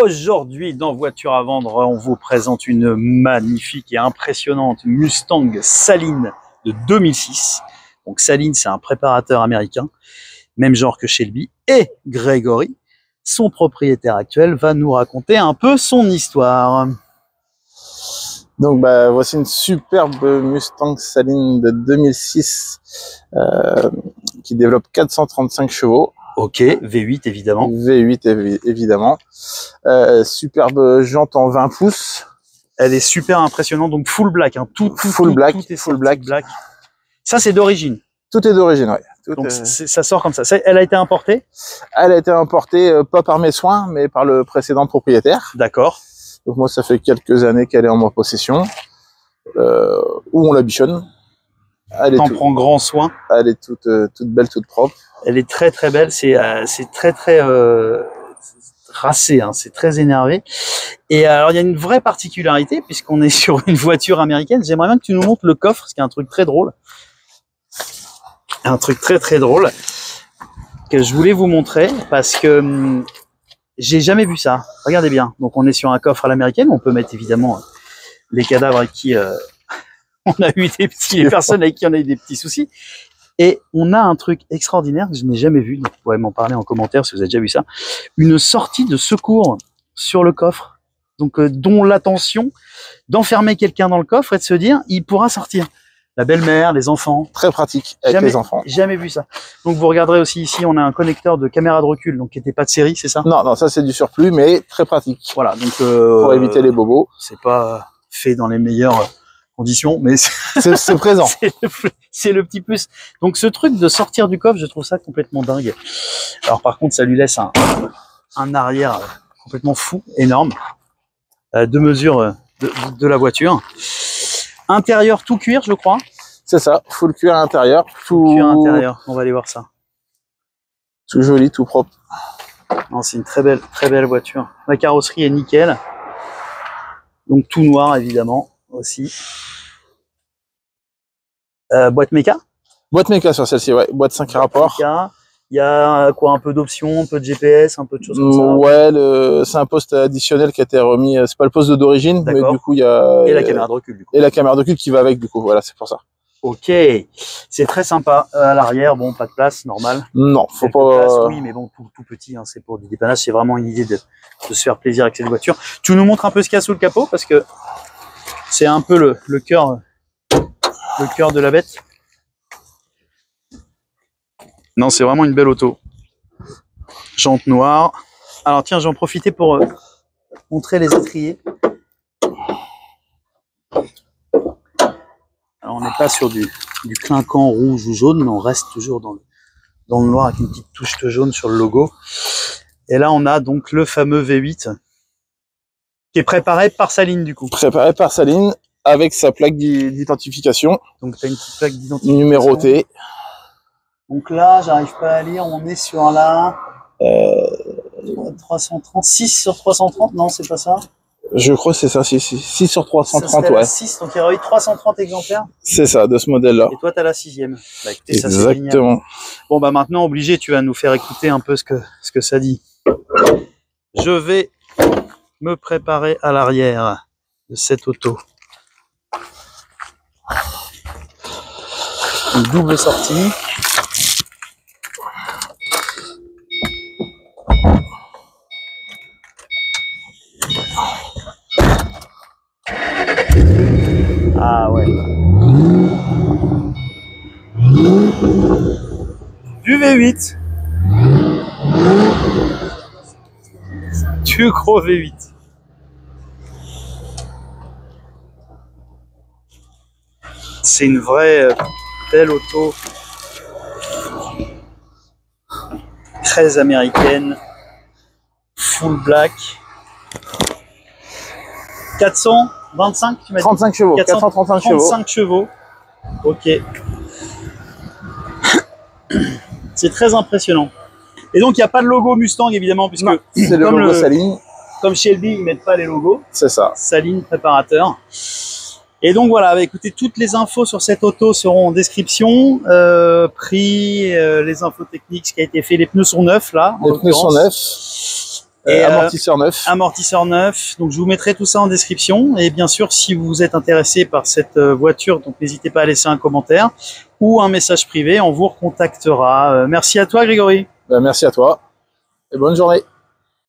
Aujourd'hui, dans Voiture à vendre, on vous présente une magnifique et impressionnante Mustang Saleen de 2006. Donc Saleen, c'est un préparateur américain, même genre que Shelby. Et Grégory, son propriétaire actuel, va nous raconter un peu son histoire. Donc voici une superbe Mustang Saleen de 2006 qui développe 435 chevaux. Ok, V8 évidemment. V8 évidemment. Superbe jante en 20 pouces. Elle est super impressionnante, donc full black. Hein. Tout est full black. Ça, c'est d'origine. Tout est d'origine, ouais. Donc ça sort comme ça. Elle a été importée? Elle a été importée pas par mes soins, mais par le précédent propriétaire. D'accord. Donc moi, ça fait quelques années qu'elle est en ma possession, où on la bichonne. T'en prends grand soin. Elle est toute belle, toute propre. Elle est très très belle. C'est très racé. Hein, c'est très énervé. Et alors il y a une vraie particularité puisqu'on est sur une voiture américaine. J'aimerais bien que tu nous montres le coffre, ce qui est un truc très drôle. Un truc très drôle que je voulais vous montrer parce que j'ai jamais vu ça. Regardez bien. Donc on est sur un coffre à l'américaine. On peut mettre évidemment les cadavres avec qui on a eu des petits, les personnes avec qui on a eu des petits soucis. Et on a un truc extraordinaire que je n'ai jamais vu. Donc vous pourrez m'en parler en commentaire si vous avez déjà vu ça. Une sortie de secours sur le coffre. Donc dont l'intention d'enfermer quelqu'un dans le coffre et de se dire il pourra sortir. La belle-mère, les enfants. Très pratique avec les enfants. Jamais vu ça. Donc vous regarderez aussi ici, on a un connecteur de caméra de recul, donc qui n'était pas de série, c'est ça? Non, ça c'est du surplus, mais très pratique. Voilà, donc pour éviter les bobos. C'est pas fait dans les meilleures conditions, mais c'est présent. C'est le petit plus. Donc ce truc de sortir du coffre, je trouve ça complètement dingue. Alors par contre, ça lui laisse un arrière complètement fou, énorme, de mesure de la voiture. Intérieur tout cuir, je crois. C'est ça, full cuir intérieur. Tout cuir intérieur, on va aller voir ça. Tout joli, tout propre. C'est une très belle voiture. La carrosserie est nickel. Donc tout noir évidemment aussi. Boîte méca? Boîte méca sur celle-ci, ouais. Boîte 5 rapports. Il y a quoi, un peu d'options, un peu de GPS, un peu de choses comme ça? Ouais, c'est un poste additionnel qui a été remis. C'est pas le poste d'origine, mais du coup il y a. Et la caméra de recul du coup. Et la caméra de recul qui va avec du coup, voilà, c'est pour ça. Ok, c'est très sympa. À l'arrière, bon, pas de place, normal. Non, faut pas. Place, oui, mais bon, tout petit, hein, c'est pour du dépannage. C'est vraiment une idée de se faire plaisir avec cette voiture. Tu nous montres un peu ce qu'il y a sous le capot parce que c'est un peu le cœur de la bête. Non, c'est vraiment une belle auto. Jante noire. Alors tiens, j'en profitais pour montrer les étriers. Alors on n'est pas sur du clinquant rouge ou jaune, mais on reste toujours dans le noir avec une petite touche de jaune sur le logo. Et là on a donc le fameux V8 qui est préparé par Saleen du coup. Préparé par Saleen avec sa plaque d'identification. Donc tu as une petite plaque d'identification. Numérotée. Donc là, j'arrive pas à lire, on est sur la 336 sur 330, non c'est pas ça? Je crois que c'est ça, 6 sur 330, ouais. 6, donc il y aurait eu 330 exemplaires. C'est ça, de ce modèle-là. Et toi, tu as la 6e. Bah, écoutez, ça, exactement. Bon, bah maintenant, obligé, tu vas nous faire écouter un peu ce que ça dit. Je vais me préparer à l'arrière de cette auto. Une double sortie. Ah ouais. Du V8. Du gros V8. C'est une vraie belle auto. Très américaine. Full black. 425, tu m'as dit? 35 chevaux, 435 chevaux. 35 chevaux. Ok. C'est très impressionnant. Et donc, il n'y a pas de logo Mustang, évidemment, puisque c'est le logo Saleen. Comme Shelby, ils ne mettent pas les logos. C'est ça. Saleen, préparateur. Et donc, voilà, écoutez, toutes les infos sur cette auto seront en description. Prix, les infos techniques, ce qui a été fait. Les pneus sont neufs, là. Les pneus sont neufs. Amortisseur neuf. Amortisseur neuf. Donc je vous mettrai tout ça en description. Et bien sûr, si vous êtes intéressé par cette voiture, donc n'hésitez pas à laisser un commentaire ou un message privé. On vous recontactera. Merci à toi, Grégory. Merci à toi et bonne journée.